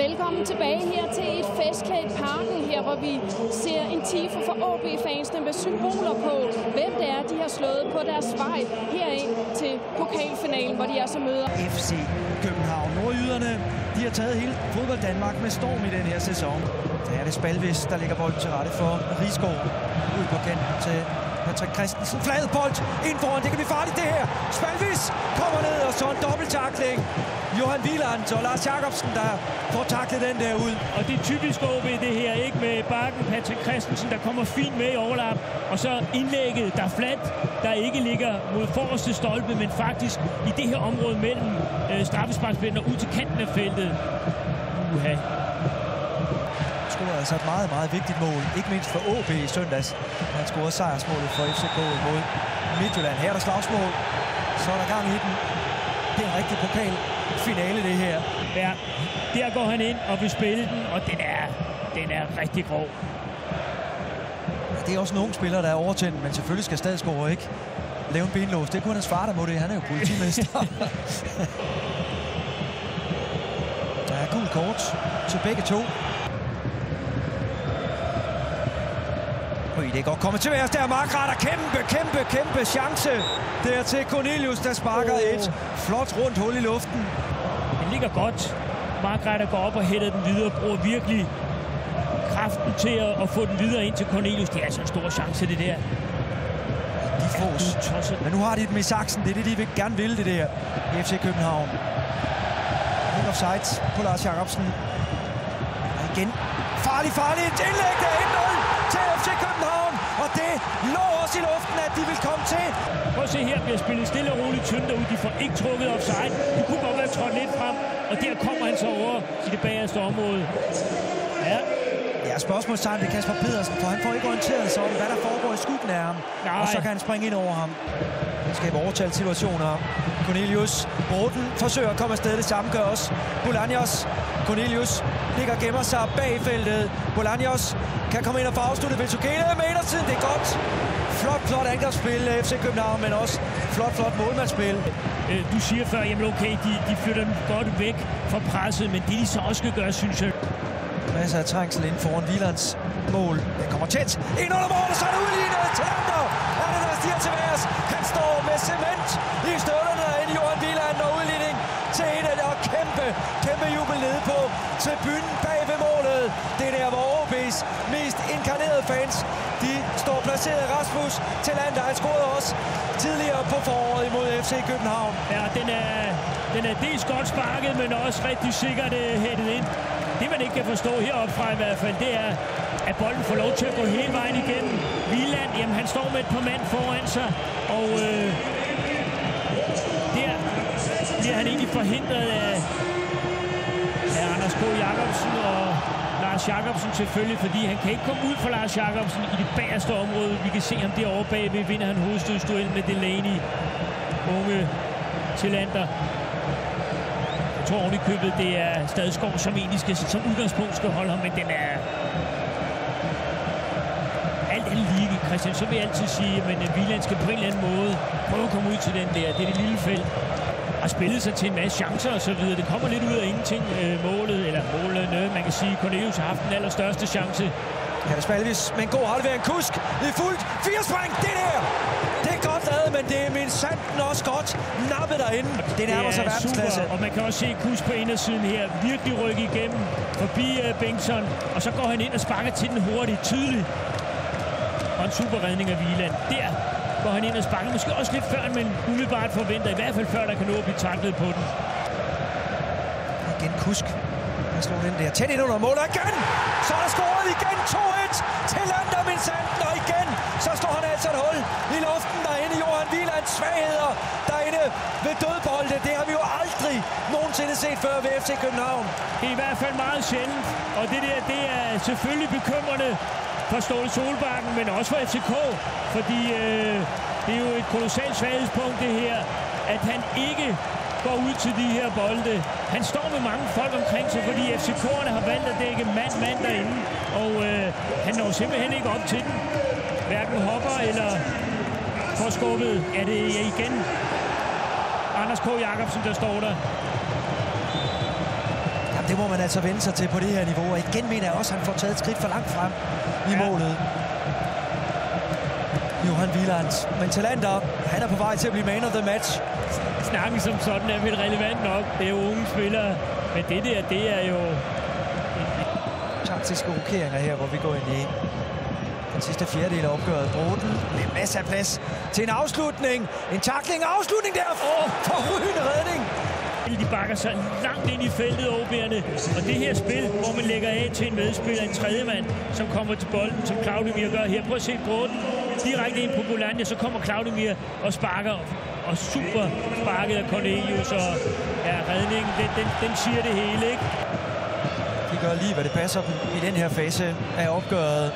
Velkommen tilbage her til et festklædt Parken her, hvor vi ser en tifo for AaB-fansene med symboler på, hvem det er, de har slået på deres vej herind til pokalfinalen, hvor de er så møder FC København. Nordjyderne, de har taget hele fodbold Danmark med storm i den her sæson. Der er det Spalvis, der lægger bolden til rette for Risgaard. Ud på kanten til Patrick Christensen. Flad bold ind foran, det kan blive farligt det her. Spalvis kommer ned, og så en dobbelttakling. Johan Wieland og Lars Jacobsen, der får taklet den der ud. Og det er typisk AaB det her, ikke med bakken Patrick Christensen, der kommer fint med i overlap. Og så indlægget, der er fladt, der ikke ligger mod forreste stolpe, men faktisk i det her område mellem straffesparksfeltet og ud til kanten af feltet. Han scorede altså et meget, meget vigtigt mål. Ikke mindst for AaB i søndags. Han scorede sejrsmålet for FCK mod Midtjylland. Her er der slagsmål. Så er der gang i den. Det er en rigtig pokalfinale, det her. Ja, der går han ind og vil spille den, og den er rigtig grov. Det er også nogle spillere, der er overtændt, men selvfølgelig skal Stadsgaard ikke lave en benlås. Det er kun hans far, der må det. Han er jo politimester. Der er gul kort til begge to. Det er godt kommet til værs. Der er Margrethe. Kæmpe chance. Der til Cornelius, der sparker et flot rundt hul i luften. Den ligger godt. Margrethe går op og hætter den videre. Bruger virkelig kraften til at få den videre ind til Cornelius. Det er altså en stor chance, det der. De fås. Men nu har de den med saksen. Det er det, de vil gerne vil, det der. FC København. Helt offside på Lars Jacobsen. Og igen. Farlig. Et indlæg der er 1-0 til FC København. Og det lå også i luften, at de vil komme til. Prøv at se her, bliver spillet stille og roligt tyndt derude. De får ikke trukket offside. De kunne godt være trådt lidt frem. Og der kommer han så over i det bagerste område. Ja, spørgsmålstegn til Kasper Pedersen, for han får ikke orienteret sig om, hvad der foregår i skyggen af ham. Nej. Og så kan han springe ind over ham. Han skaber overtalssituationer. Cornelius Bråten forsøger at komme afsted. Det samme gør også Bolaños. Cornelius ligger og gemmer sig bag feltet. Bolaños kan komme ind og få afsluttet ved Tugele med indersiden. Det er godt. Flot angrebsspil af FC København, men også flot målmandsspil. Du siger før, jamen okay, de flytter dem godt væk fra presset, men det de så også skal gøre, synes jeg. Masser af trængsel inden foran Wielands mål. Det kommer tæt ind under målet, så er det udlignet til Lander. Og det der stiger til værs. Han står med cement i støvlerne ind i Johan Wieland og udligning til en af der kæmpe jubel nede på tribunen bag ved målet. Det er der, hvor AaB's mest inkarnerede fans, de står placeret. Rasmus til Lander. Han scorede også tidligere på foråret imod FC København. Ja, den er dels godt sparket, men også rigtig sikkert hættet ind. Det, man ikke kan forstå heroppe fra i hvert fald, det er, at bolden får lov til at gå hele vejen igennem. Wieland, jamen han står med et par mand foran sig, og der bliver han egentlig forhindret af Anders K. Jacobsen og Lars Jacobsen selvfølgelig, fordi han kan ikke komme ud fra Lars Jacobsen i det bagerste område. Vi kan se ham derovre bagved, vinder han hovedstødsduellen med Delaney, unge Tillander. Jeg tror ovenikøbet, det er Stadsgaard, som egentlig som udgangspunkt skal holde ham, men den er alt andet lige, Christian, så vil jeg altid sige, at Wieland skal på en eller anden måde prøve at komme ud til den der. Det er det lille felt. Har spillet sig til en masse chancer og så videre. Det kommer lidt ud af ingenting, målene. Man kan sige, at Cornelius har haft den allerstørste chance. Ja, det Spalvis med en god halvering. Kusk i fuldt. 4 spring. Det der! Det er godt lavet, men det er min sanden også godt nappet derinde. Det nærmer sig verdensklasse. Og man kan også se Kusk på indersiden her. Virkelig rykke igennem forbi Bengtsson. Og så går han ind og sparker til den hurtigt, tydeligt. Og en super redning af Wieland. Der går han ind og sparker. Måske også lidt før, men umiddelbart forventer. I hvert fald før, der kan nå at blive taklet på den. Igen Kusk. Han slår den der tæt ind under målet. Igen! Så er der scoret igen. 2-1 til Lander, min sanden. Og igen, så slår han altså et hul i luften derinde. Johan Wielands svagheder derinde ved dødbolde. Det har vi jo aldrig nogensinde set før ved FC København. Det er i hvert fald meget sjældent. Og det der, det er selvfølgelig bekymrende for Ståle Solbakken, men også for FCK. Fordi det er jo et kolossalt svaghedspunkt, det her. At han ikke går ud til de her bolde. Han står med mange folk omkring sig, fordi FCK'erne har valgt at dække mand derinde. Og han når simpelthen ikke op til den. Hverken hopper eller får skubbet. Er det igen Anders K. Jacobsen, der står der. Det må man altså vende sig til på det her niveau. Og igen mener jeg også, at han får taget et skridt for langt frem i målet. Johan Wieland. Men Talander, han er på vej til at blive man of the match. Snakken som sådan er vel relevant nok. Det er jo unge spillere. Men det er jo... Taktiske rokeringer her, hvor vi går ind i den sidste fjerdedel af opgøret. Bråten med masser af plads til en afslutning. En tackling og afslutning der. Forrygende redning. De bakker sig langt ind i feltet, OB'erne. Og det her spil, hvor man lægger af til en medspiller, en tredje mand, som kommer til bolden, som Claudemir gør her. Prøv at se Bråten direkte ind på Boulandia, så kommer Claudemir og sparker. Og super sparket af Cornelius, og ja, redningen, den siger det hele, ikke? De gør lige, hvad det passer dem i den her fase af opgøret.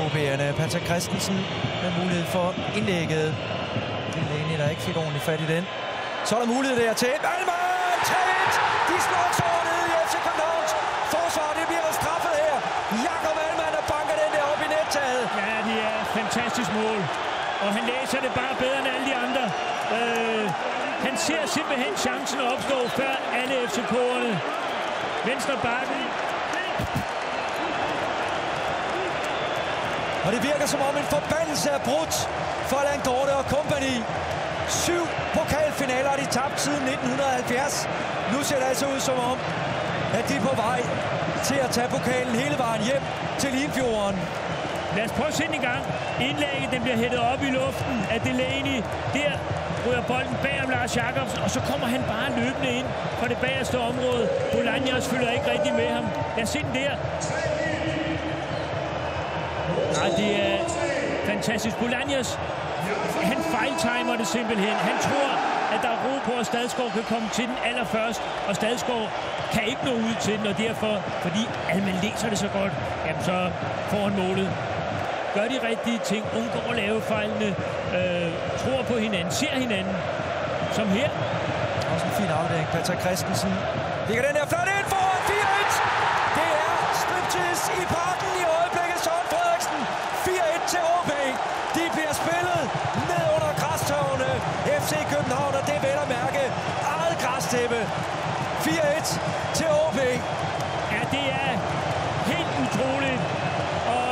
OB'erne, Patrick Christensen med mulighed for indlægget. Delaney, der ikke fik ordentligt fat i den. Så er der mulighed der til Malmø! 3-1! De slår også over nede i FC Københavns forsvar. Det bliver straffet her. Jakob Malmø, der banker den der op i nettaget. Ja, det er et fantastisk mål. Og han læser det bare bedre end alle de andre. Han ser simpelthen chancen opstå før alle FCK'erne. Venstre bakken. Og det virker som om en forbandelse er brudt for Langdorte og company. 7 pokalfinaler har de tabt siden 1970. Nu ser det altså ud som om, at de er på vej til at tage pokalen hele vejen hjem til Limfjorden. Lad os prøve at se den i gang. Indlægget, den bliver hættet op i luften af Delaney. Der ryger bolden bag om Lars Jacobsen, og så kommer han bare løbende ind fra det bagerste område. Boulanjas følger ikke rigtig med ham. Lad os se den der. Nej, det er fantastisk. Boulanjas, han fejltimer det simpelthen. Han tror, at der er ro på, at Stadsgaard kan komme til den allerførst, og Stadsgaard kan ikke nå ud til den, og derfor, fordi man læser det så godt, jamen så får han målet. Gør de rigtige ting, undgår at lave fejlene, tror på hinanden, ser hinanden, som her. Også en fin afdeling, Patrick Christensen. Ligger den her flot ind foran 4-1. Det er striptease i parken i øjeblikket. Søren Frederiksen, 4-1 til OB. De bliver spillet ned under græstørvene. FC København, og det er vel at mærke eget græstæppe. 4-1 til OB. Ja, det er helt utroligt. Og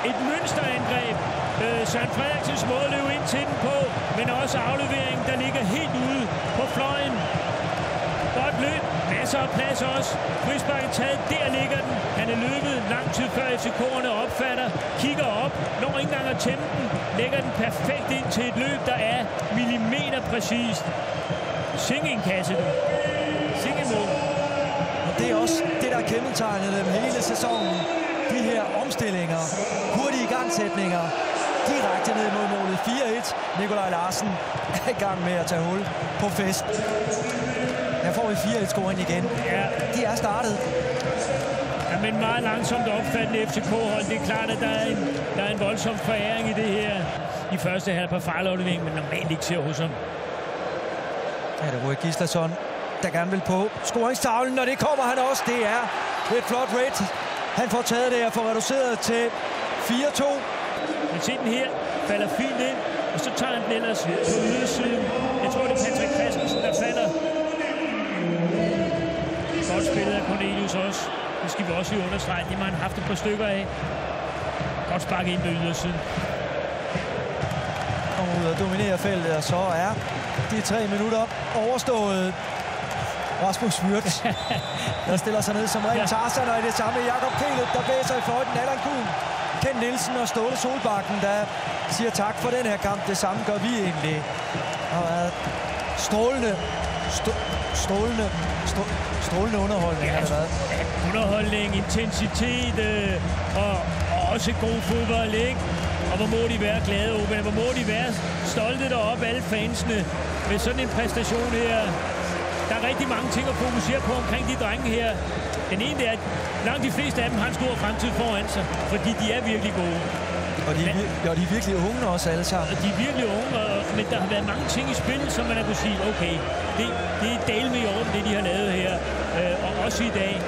et mønsterangreb. Søren Frederiksens måde løb ind til den på, men også afleveringen, der ligger helt ude på fløjen. Godt løb. Masser af plads også. Frisparket taget. Der ligger den. Han er løbet lang tid før FCK'erne opfatter. Kigger op. Når ikke engang at tæmme den. Lægger den perfekt ind til et løb, der er millimeter præcist. Singing-kasse den. Singing-mål. Og det er også det, der er kendetegnet dem hele sæsonen. De her omstillinger, hurtige igangsætninger, direkte ned mod målet. 4-1. Nikolaj Larsen er i gang med at tage hul på fest. Her får vi 4-1-scoring igen. Ja. De er startet. Ja, men meget langsomt opfattende FCK-hold. Det er klart, at der er en voldsom foræring i det her. I første halvleg på fejlaflevering, men normalt ikke ser hos ham. Ja, det er Rui Gislason, der gerne vil på scoringstavlen, og det kommer han også. Det er et flot rate. Han får taget det og får reduceret til 4-2. Men se den her, falder fint ind, og så tager han den ellers på ydersiden. Jeg tror, det er Patrick Christensen, der falder. Godt spillet af Cornelius også. Det skal vi også lige understrege. Det har han haft et par stykker af. Godt sparket ind på ydersiden. Kommer ud og dominerer feltet, og så er de 3 minutter overstået. Rasmus Wirtz, der stiller sig ned som ren Tarzan, og i det samme Jakob Kælet, der blæser i fløjten. Allan Kuhn, Ken Nielsen og Ståle Solbakken, der siger tak for den her kamp. Det samme gør vi egentlig. Og strålende underholdning har det været. Underholdning, intensitet og også god fodbold, ikke? Og hvor må de være glade, OB. Hvor må de være stolte deroppe, alle fansene, med sådan en præstation her. Der er rigtig mange ting at fokusere på omkring de drenge her. Den ene er, at langt de fleste af dem har en stor fremtid foran sig, fordi de er virkelig gode. Og de er virkelig unge også alle sammen. Og de er virkelig unge, men der har været mange ting i spil, som man har kunne sige, okay, det er dale med i orden, det de har lavet her, og også i dag.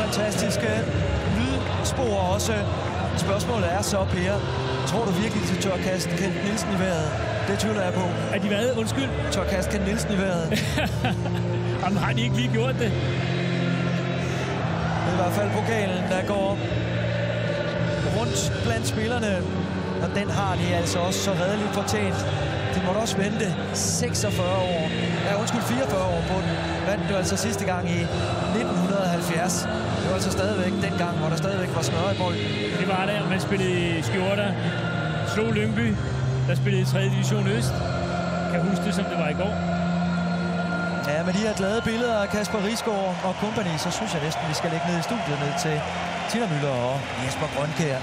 fantastiske lydspor også. Spørgsmålet er så, Per, tror du virkelig, de tør kaste Kent Nielsen i vejret? Det tvivler jeg på. Er de hvad? Undskyld? Tør kaste Kent Nielsen i vejret. Jamen, har de ikke lige gjort det? Det er i hvert fald pokalen, der går rundt blandt spillerne. Og den har de altså også så redeligt fortjent. De måtte også vente 44 år. Ja, undskyld, 44 år på den. Vandt det altså sidste gang i 1970. Det var altså stadigvæk dengang, hvor der stadigvæk var smør i bolden. Det var der, man spillede i skjorter. Slog Lyngby, der spillede i 3. division Øst. Kan huske det, som det var i går. Ja, med de her glade billeder af Kasper Risgaard og company, så synes jeg næsten, vi skal lægge ned i studiet ned til Tina Müller og Jesper Grønkjær.